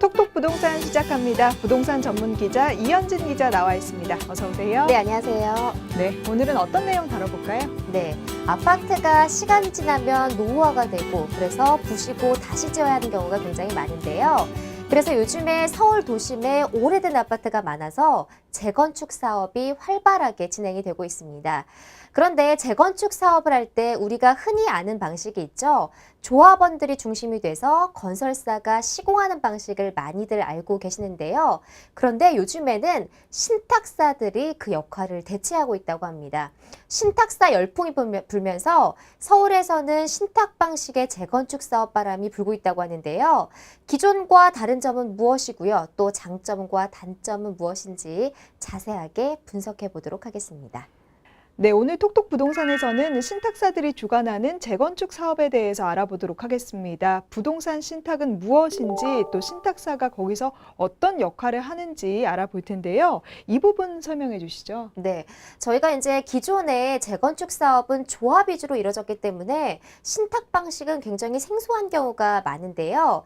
톡톡 부동산 시작합니다. 부동산 전문 기자 이현진 기자 나와 있습니다. 어서 오세요. 네, 안녕하세요. 네, 오늘은 어떤 내용 다뤄볼까요? 네, 아파트가 시간이 지나면 노후화가 되고 그래서 부시고 다시 지어야 하는 경우가 굉장히 많은데요. 그래서 요즘에 서울 도심에 오래된 아파트가 많아서 재건축 사업이 활발하게 진행이 되고 있습니다. 그런데 재건축 사업을 할 때 우리가 흔히 아는 방식이 있죠. 조합원들이 중심이 돼서 건설사가 시공하는 방식을 많이들 알고 계시는데요. 그런데 요즘에는 신탁사들이 그 역할을 대체하고 있다고 합니다. 신탁사 열풍이 불면서 서울에서는 신탁 방식의 재건축 사업 바람이 불고 있다고 하는데요. 기존과 다른 점은 무엇이고요? 또 장점과 단점은 무엇인지 자세하게 분석해 보도록 하겠습니다. 네, 오늘 톡톡 부동산에서는 신탁사들이 주관하는 재건축 사업에 대해서 알아보도록 하겠습니다. 부동산 신탁은 무엇인지 또 신탁사가 거기서 어떤 역할을 하는지 알아볼 텐데요. 이 부분 설명해 주시죠. 네, 저희가 이제 기존의 재건축 사업은 조합 위주로 이루어졌기 때문에 신탁 방식은 굉장히 생소한 경우가 많은데요.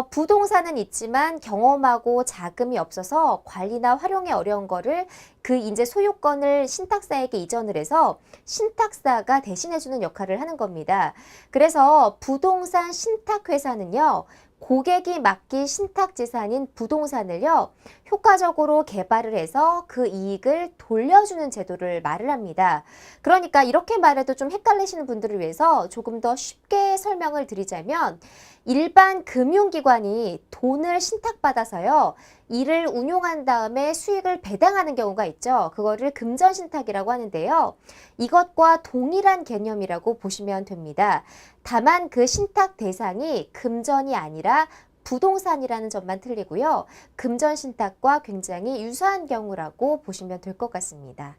부동산은 있지만 경험하고 자금이 없어서 관리나 활용이 어려운 거를 그 이제 소유권을 신탁사에게 이전을 해서 신탁사가 대신해주는 역할을 하는 겁니다. 그래서 부동산 신탁회사는요, 고객이 맡긴 신탁재산인 부동산을요, 효과적으로 개발을 해서 그 이익을 돌려주는 제도를 말을 합니다. 그러니까 이렇게 말해도 좀 헷갈리시는 분들을 위해서 조금 더 쉽게 설명을 드리자면 일반 금융기관이 돈을 신탁받아서요, 이를 운용한 다음에 수익을 배당하는 경우가 있죠. 그거를 금전신탁이라고 하는데요. 이것과 동일한 개념이라고 보시면 됩니다. 다만 그 신탁 대상이 금전이 아니라 부동산이라는 점만 틀리고요. 금전 신탁과 굉장히 유사한 경우라고 보시면 될 것 같습니다.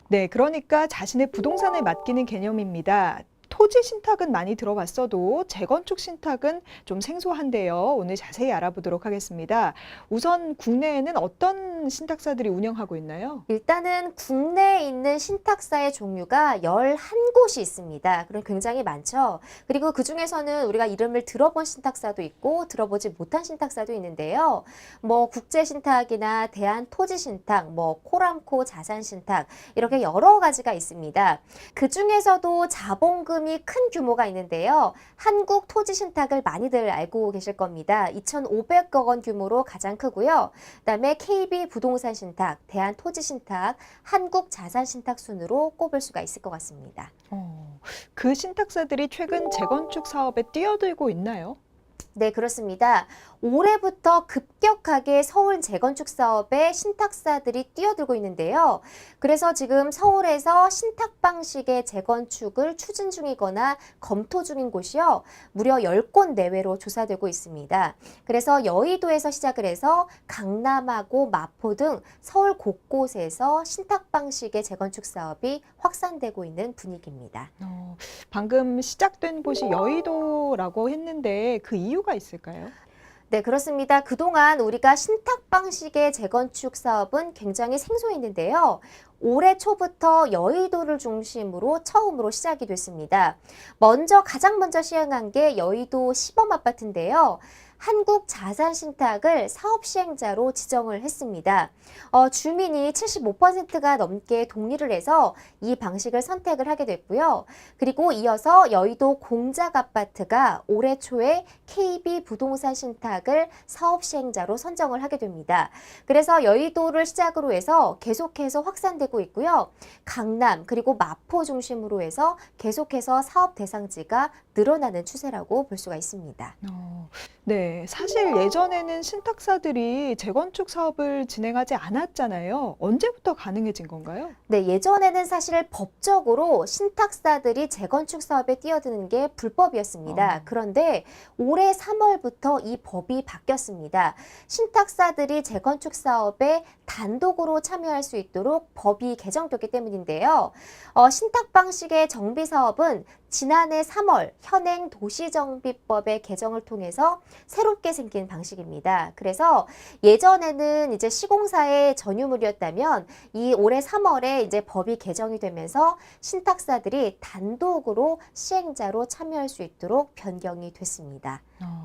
네, 그러니까 자신의 부동산을 맡기는 개념입니다. 토지 신탁은 많이 들어봤어도 재건축 신탁은 좀 생소한데요. 오늘 자세히 알아보도록 하겠습니다. 우선 국내에는 어떤 신탁사들이 운영하고 있나요? 일단은 국내에 있는 신탁사의 종류가 11곳이 있습니다. 그럼 굉장히 많죠. 그리고 그중에서는 우리가 이름을 들어본 신탁사도 있고 들어보지 못한 신탁사도 있는데요. 뭐 국제신탁이나 대한토지신탁, 뭐 코람코 자산신탁 이렇게 여러 가지가 있습니다. 그중에서도 자본금이 큰 규모가 있는데요. 한국토지신탁을 많이들 알고 계실 겁니다. 2,500억 원 규모로 가장 크고요. 그다음에 KB부동산신탁, 대한토지신탁, 한국자산신탁 순으로 꼽을 수가 있을 것 같습니다. 그 신탁사들이 최근 재건축 사업에 뛰어들고 있나요? 네, 그렇습니다. 올해부터 급격하게 서울 재건축 사업에 신탁사들이 뛰어들고 있는데요. 그래서 지금 서울에서 신탁 방식의 재건축을 추진 중이거나 검토 중인 곳이요, 무려 10곳 내외로 조사되고 있습니다. 그래서 여의도에서 시작을 해서 강남하고 마포 등 서울 곳곳에서 신탁 방식의 재건축 사업이 확산되고 있는 분위기입니다. 방금 시작된 곳이 여의도라고 했는데 그 이유가 있을까요? 네, 그렇습니다. 그동안 우리가 신탁 방식의 재건축 사업은 굉장히 생소했는데요. 올해 초부터 여의도를 중심으로 처음으로 시작이 됐습니다. 가장 먼저 시행한 게 여의도 시범아파트인데요. 한국자산신탁을 사업시행자로 지정을 했습니다. 주민이 75%가 넘게 동의를 해서 이 방식을 선택을 하게 됐고요. 그리고 이어서 여의도 공작아파트가 올해 초에 KB부동산 신탁을 사업시행자로 선정을 하게 됩니다. 그래서 여의도를 시작으로 해서 계속해서 확산되고 있고요. 강남 그리고 마포 중심으로 해서 계속해서 사업 대상지가 늘어나는 추세라고 볼 수가 있습니다. 네, 사실 예전에는 신탁사들이 재건축 사업을 진행하지 않았잖아요. 언제부터 가능해진 건가요? 네, 예전에는 사실 법적으로 신탁사들이 재건축 사업에 뛰어드는 게 불법이었습니다. 그런데 올해 3월부터 이 법이 바뀌었습니다. 신탁사들이 재건축 사업에 단독으로 참여할 수 있도록 법이 개정됐기 때문인데요. 신탁 방식의 정비 사업은 지난해 3월 현행 도시정비법의 개정을 통해서 새롭게 생긴 방식입니다. 그래서 예전에는 이제 시공사의 전유물이었다면 이 올해 3월에 이제 법이 개정이 되면서 신탁사들이 단독으로 시행자로 참여할 수 있도록 변경이 됐습니다.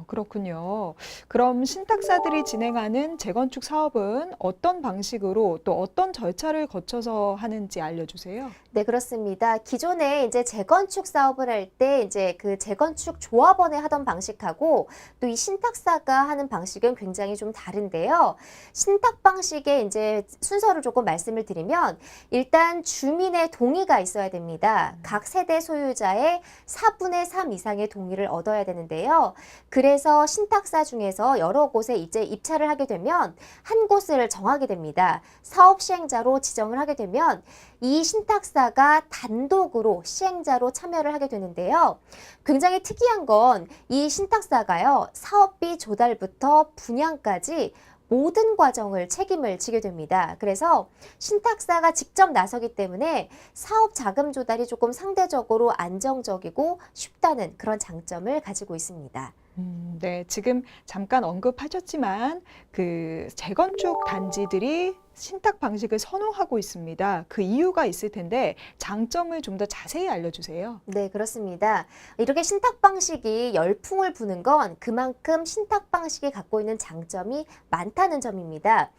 그렇군요. 그럼 신탁사들이 진행하는 재건축 사업은 어떤 방식으로 또 어떤 절차를 거쳐서 하는지 알려주세요. 네, 그렇습니다. 기존에 이제 재건축 사업을 할 때 이제 그 재건축 조합원이 하던 방식하고 또 이 신탁사가 하는 방식은 굉장히 좀 다른데요. 신탁 방식의 이제 순서를 조금 말씀을 드리면 일단 주민의 동의가 있어야 됩니다. 각 세대 소유자의 4분의 3 이상의 동의를 얻어야 되는데요. 그래서 신탁사 중에서 여러 곳에 이제 입찰을 하게 되면 한 곳을 정하게 됩니다. 사업 시행자로 지정을 하게 되면 이 신탁사가 단독으로 시행자로 참여를 하게 되는데요. 굉장히 특이한 건 이 신탁사가요, 사업비 조달부터 분양까지 모든 과정을 책임을 지게 됩니다. 그래서 신탁사가 직접 나서기 때문에 사업 자금 조달이 조금 상대적으로 안정적이고 쉽다는 그런 장점을 가지고 있습니다. 네, 지금 잠깐 언급하셨지만 그 재건축 단지들이 신탁 방식을 선호하고 있습니다. 그 이유가 있을 텐데 장점을 좀 더 자세히 알려주세요. 네, 그렇습니다. 이렇게 신탁 방식이 열풍을 부는 건 그만큼 신탁 방식이 갖고 있는 장점이 많다는 점입니다.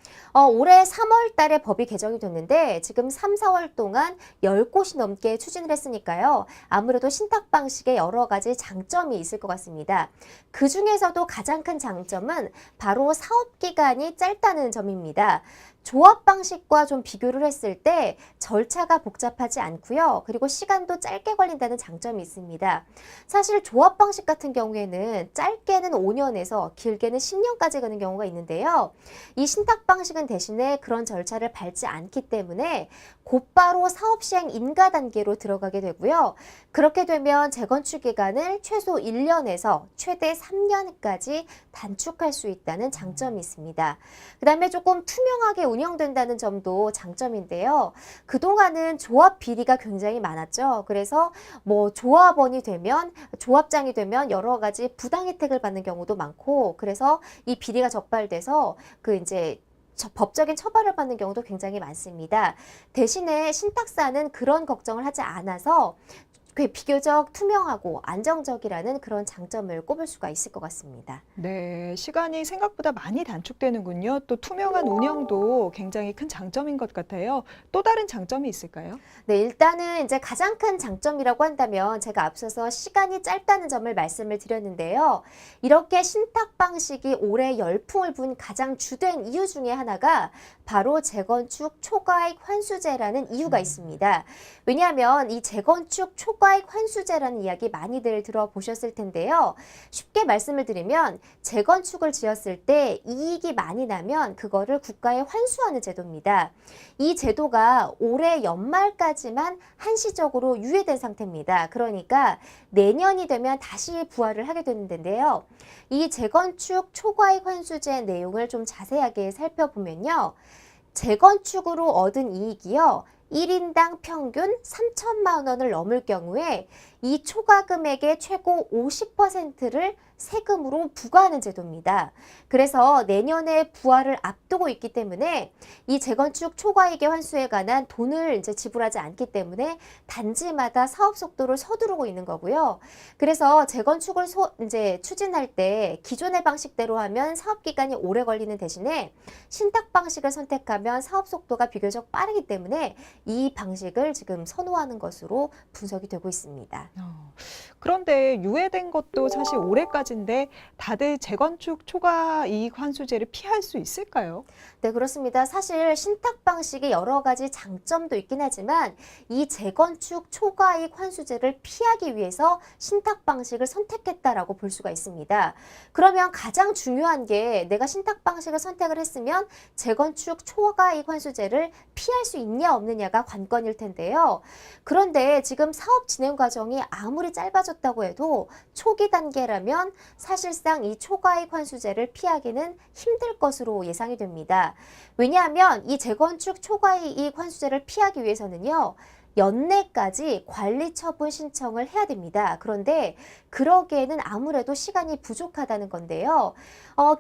올해 3월 달에 법이 개정이 됐는데 지금 3, 4월 동안 10곳이 넘게 추진을 했으니까요. 아무래도 신탁 방식에 여러 가지 장점이 있을 것 같습니다. 그 중에서도 가장 큰 장점은 바로 사업 기간이 짧다는 점입니다. 조합 방식과 좀 비교를 했을 때 절차가 복잡하지 않고요. 그리고 시간도 짧게 걸린다는 장점이 있습니다. 사실 조합 방식 같은 경우에는 짧게는 5년에서 길게는 10년까지 가는 경우가 있는데요. 이 신탁 방식은 대신에 그런 절차를 밟지 않기 때문에 곧바로 사업 시행 인가 단계로 들어가게 되고요. 그렇게 되면 재건축 기간을 최소 1년에서 최대 3년까지 단축할 수 있다는 장점이 있습니다. 그다음에 조금 투명하게 운영된다는 점도 장점인데요. 그동안은 조합 비리가 굉장히 많았죠. 그래서 뭐 조합원이 되면, 조합장이 되면 여러 가지 부당 혜택을 받는 경우도 많고, 그래서 이 비리가 적발돼서 그 이제 법적인 처벌을 받는 경우도 굉장히 많습니다. 대신에 신탁사는 그런 걱정을 하지 않아서 비교적 투명하고 안정적이라는 그런 장점을 꼽을 수가 있을 것 같습니다. 네, 시간이 생각보다 많이 단축되는군요. 또 투명한 운영도 굉장히 큰 장점인 것 같아요. 또 다른 장점이 있을까요? 네, 일단은 이제 가장 큰 장점이라고 한다면 제가 앞서서 시간이 짧다는 점을 말씀을 드렸는데요. 이렇게 신탁 방식이 올해 열풍을 분 가장 주된 이유 중에 하나가 바로 재건축 초과이익 환수제라는 이유가 있습니다. 왜냐하면 이 재건축 초과이익 환수제라는 이야기 많이들 들어보셨을 텐데요. 쉽게 말씀을 드리면 재건축을 지었을 때 이익이 많이 나면 그거를 국가에 환수하는 제도입니다. 이 제도가 올해 연말까지만 한시적으로 유예된 상태입니다. 그러니까 내년이 되면 다시 부활을 하게 되는데요. 이 재건축 초과이익 환수제 내용을 좀 자세하게 살펴보면요. 재건축으로 얻은 이익이요. 1인당 평균 3천만 원을 넘을 경우에 이 초과 금액의 최고 50%를 세금으로 부과하는 제도입니다. 그래서 내년에 부활을 앞두고 있기 때문에 이 재건축 초과이익의 환수에 관한 돈을 이제 지불하지 않기 때문에 단지마다 사업 속도를 서두르고 있는 거고요. 그래서 재건축을 이제 추진할 때 기존의 방식대로 하면 사업 기간이 오래 걸리는 대신에 신탁 방식을 선택하면 사업 속도가 비교적 빠르기 때문에 이 방식을 지금 선호하는 것으로 분석이 되고 있습니다. 그런데 유예된 것도 사실 올해까지인데 다들 재건축 초과 이익 환수제를 피할 수 있을까요? 네, 그렇습니다. 사실 신탁 방식이 여러 가지 장점도 있긴 하지만 이 재건축 초과이익 환수제를 피하기 위해서 신탁 방식을 선택했다라고 볼 수가 있습니다. 그러면 가장 중요한 게 내가 신탁 방식을 선택을 했으면 재건축 초과이익 환수제를 피할 수 있냐 없느냐가 관건일 텐데요. 그런데 지금 사업 진행 과정이 아무리 짧아졌다고 해도 초기 단계라면 사실상 이 초과이익 환수제를 피하기는 힘들 것으로 예상이 됩니다. 왜냐하면 이 재건축 초과이익 환수제를 피하기 위해서는요. 연내까지 관리 처분 신청을 해야 됩니다. 그런데 그러기에는 아무래도 시간이 부족하다는 건데요.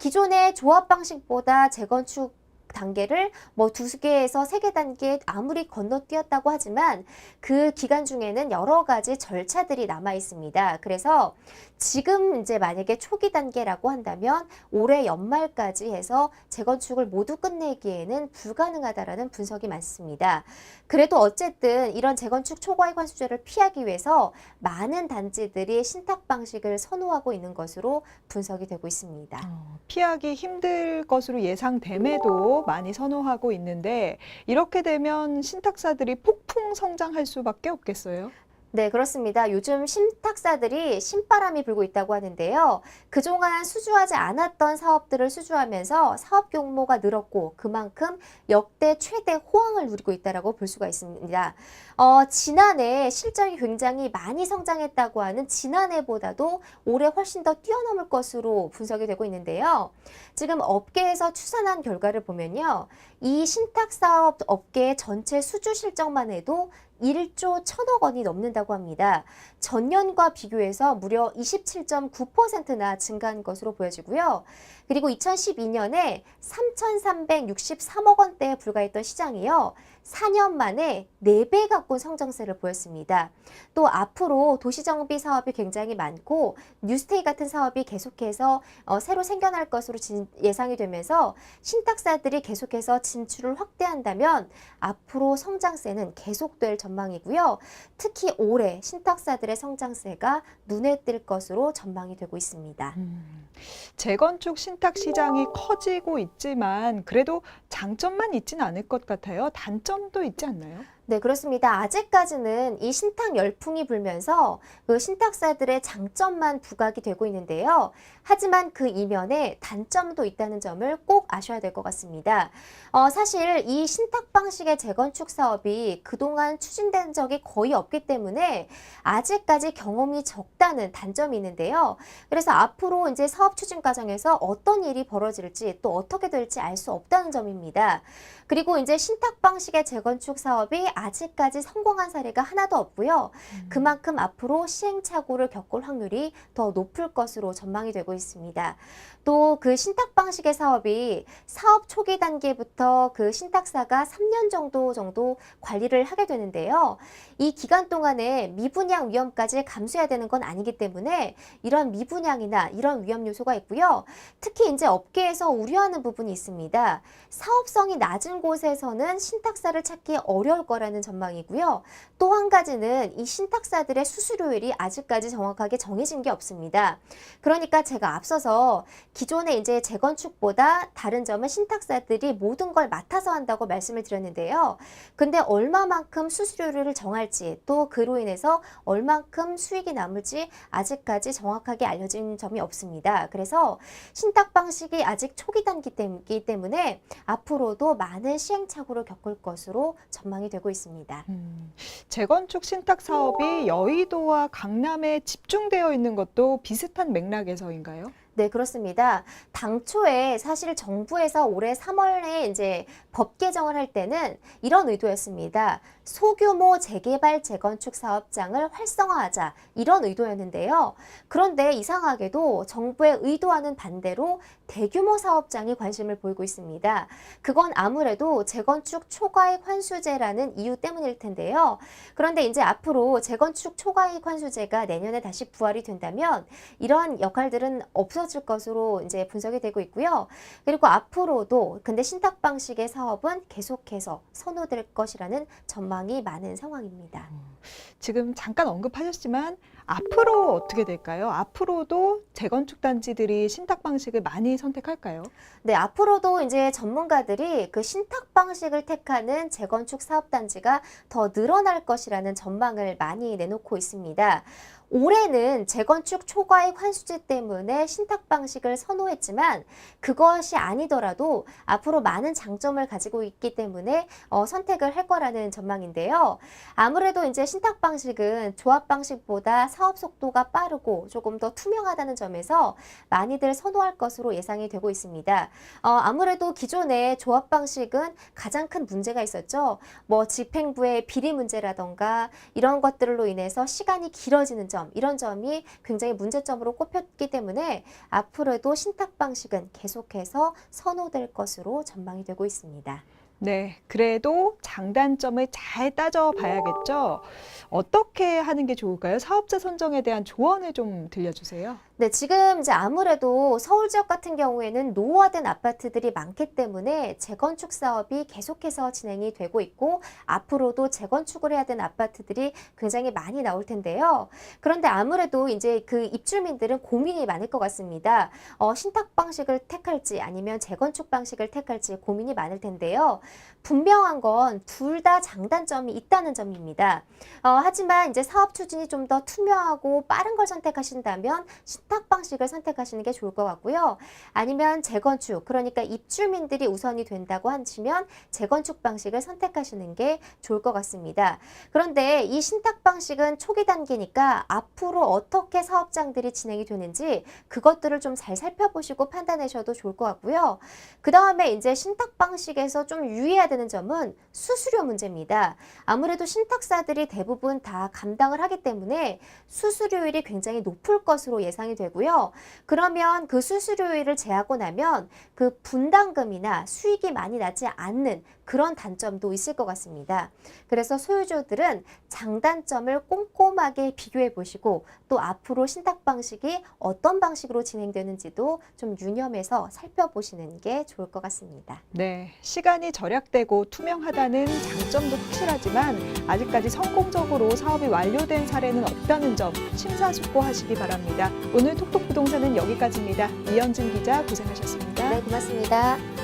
기존의 조합 방식보다 재건축 단계를 뭐 2개에서 3개 단계 아무리 건너뛰었다고 하지만 그 기간 중에는 여러 가지 절차들이 남아 있습니다. 그래서 지금 이제 만약에 초기 단계라고 한다면 올해 연말까지 해서 재건축을 모두 끝내기에는 불가능하다라는 분석이 많습니다. 그래도 어쨌든 이런 재건축 초과이익 환수제를 피하기 위해서 많은 단지들이 신탁 방식을 선호하고 있는 것으로 분석이 되고 있습니다. 피하기 힘들 것으로 예상됨에도 많이 선호하고 있는데 이렇게 되면 신탁사들이 폭풍 성장할 수밖에 없겠어요. 네, 그렇습니다. 요즘 신탁사들이 신바람이 불고 있다고 하는데요. 그동안 수주하지 않았던 사업들을 수주하면서 사업 규모가 늘었고 그만큼 역대 최대 호황을 누리고 있다고 볼 수가 있습니다. 지난해 실적이 굉장히 많이 성장했다고 하는 지난해보다도 올해 훨씬 더 뛰어넘을 것으로 분석이 되고 있는데요. 지금 업계에서 추산한 결과를 보면요. 이 신탁사업 업계의 전체 수주 실적만 해도 1조 1천억 원이 넘는다고 합니다. 전년과 비교해서 무려 27.9%나 증가한 것으로 보여지고요. 그리고 2012년에 3,363억 원대에 불과했던 시장이요. 4년 만에 4배 가까운 성장세를 보였습니다. 또 앞으로 도시정비 사업이 굉장히 많고 뉴스테이 같은 사업이 계속해서 새로 생겨날 것으로 예상이 되면서 신탁사들이 계속해서 진출을 확대한다면 앞으로 성장세는 계속될 전망이고요. 특히 올해 신탁사들의 성장세가 눈에 띌 것으로 전망이 되고 있습니다. 재건축 신탁 시장이 커지고 있지만 그래도 장점만 있지는 않을 것 같아요. 단점도 있지 않나요? 네, 그렇습니다. 아직까지는 이 신탁 열풍이 불면서 그 신탁사들의 장점만 부각이 되고 있는데요. 하지만 그 이면에 단점도 있다는 점을 꼭 아셔야 될 것 같습니다. 사실 이 신탁 방식의 재건축 사업이 그동안 추진된 적이 거의 없기 때문에 아직까지 경험이 적다는 단점이 있는데요. 그래서 앞으로 이제 사업 추진 과정에서 어떤 일이 벌어질지 또 어떻게 될지 알 수 없다는 점입니다. 그리고 이제 신탁 방식의 재건축 사업이 아직까지 성공한 사례가 하나도 없고요. 그만큼 앞으로 시행착오를 겪을 확률이 더 높을 것으로 전망이 되고 있습니다. 또 그 신탁 방식의 사업이 사업 초기 단계부터 그 신탁사가 3년 정도 관리를 하게 되는데요. 이 기간 동안에 미분양 위험까지 감수해야 되는 건 아니기 때문에 이런 미분양이나 이런 위험 요소가 있고요. 특히 이제 업계에서 우려하는 부분이 있습니다. 사업성이 낮은 곳에서는 신탁사를 찾기 어려울 거라는 전망이고요. 또 한 가지는 이 신탁사들의 수수료율이 아직까지 정확하게 정해진 게 없습니다. 그러니까 제가 앞서서 기존의 이제 재건축보다 다른 점은 신탁사들이 모든 걸 맡아서 한다고 말씀을 드렸는데요. 근데 얼마만큼 수수료를 정할지 또 그로 인해서 얼만큼 수익이 남을지 아직까지 정확하게 알려진 점이 없습니다. 그래서 신탁 방식이 아직 초기 단계이기 때문에 앞으로도 많은 시행착오를 겪을 것으로 전망이 되고 있습니다. 재건축 신탁 사업이 여의도와 강남에 집중되어 있는 것도 비슷한 맥락에서인가요? 네, 그렇습니다. 당초에 사실 정부에서 올해 3월에 이제 법 개정을 할 때는 이런 의도였습니다. 소규모 재개발 재건축 사업장을 활성화하자 이런 의도였는데요. 그런데 이상하게도 정부의 의도와는 반대로 대규모 사업장이 관심을 보이고 있습니다. 그건 아무래도 재건축 초과이익 환수제라는 이유 때문일 텐데요. 그런데 이제 앞으로 재건축 초과이익 환수제가 내년에 다시 부활이 된다면 이러한 역할들은 없어질 것으로 이제 분석이 되고 있고요. 그리고 앞으로도 근데 신탁 방식의 사업은 계속해서 선호될 것이라는 전망이 많은 상황입니다. 지금 잠깐 언급하셨지만 앞으로 어떻게 될까요? 앞으로도 재건축 단지들이 신탁 방식을 많이 선택할까요? 네, 앞으로도 이제 전문가들이 그 신탁 방식을 택하는 재건축 사업 단지가 더 늘어날 것이라는 전망을 많이 내놓고 있습니다. 올해는 재건축 초과이익 환수제 때문에 신탁 방식을 선호했지만 그것이 아니더라도 앞으로 많은 장점을 가지고 있기 때문에 선택을 할 거라는 전망인데요. 아무래도 이제 신탁 방식은 조합 방식보다 사업 속도가 빠르고 조금 더 투명하다는 점에서 많이들 선호할 것으로 예상이 되고 있습니다. 아무래도 기존의 조합 방식은 가장 큰 문제가 있었죠. 뭐 집행부의 비리 문제라던가 이런 것들로 인해서 시간이 길어지는 점 점, 이런 점이 굉장히 문제점으로 꼽혔기 때문에 앞으로도 신탁 방식은 계속해서 선호될 것으로 전망이 되고 있습니다. 네, 그래도 장단점을 잘 따져봐야겠죠. 어떻게 하는 게 좋을까요? 사업자 선정에 대한 조언을 좀 들려주세요. 네, 지금 이제 아무래도 서울 지역 같은 경우에는 노후화된 아파트들이 많기 때문에 재건축 사업이 계속해서 진행이 되고 있고 앞으로도 재건축을 해야 되는 아파트들이 굉장히 많이 나올 텐데요. 그런데 아무래도 이제 그 입주민들은 고민이 많을 것 같습니다. 신탁 방식을 택할지 아니면 재건축 방식을 택할지 고민이 많을 텐데요. 분명한 건 둘 다 장단점이 있다는 점입니다. 하지만 이제 사업 추진이 좀 더 투명하고 빠른 걸 선택하신다면 신탁 방식을 선택하시는 게 좋을 것 같고요. 아니면 재건축, 그러니까 입주민들이 우선이 된다고 하시면 재건축 방식을 선택하시는 게 좋을 것 같습니다. 그런데 이 신탁 방식은 초기 단계니까 앞으로 어떻게 사업장들이 진행이 되는지 그것들을 좀 잘 살펴보시고 판단하셔도 좋을 것 같고요. 그 다음에 이제 신탁 방식에서 좀 유의해야 되는 점은 수수료 문제입니다. 아무래도 신탁사들이 대부분 다 감당을 하기 때문에 수수료율이 굉장히 높을 것으로 예상이 되고요. 그러면 그 수수료율을 제하고 나면 그 분담금이나 수익이 많이 나지 않는 그런 단점도 있을 것 같습니다. 그래서 소유주들은 장단점을 꼼꼼하게 비교해 보시고 또 앞으로 신탁 방식이 어떤 방식으로 진행되는지도 좀 유념해서 살펴보시는 게 좋을 것 같습니다. 네, 시간이 절약되고 투명하다는 장점도 확실하지만 아직까지 성공적으로 사업이 완료된 사례는 없다는 점 심사숙고하시기 바랍니다. 오늘 톡톡 부동산은 여기까지입니다. 이현진 기자 고생하셨습니다. 네, 고맙습니다.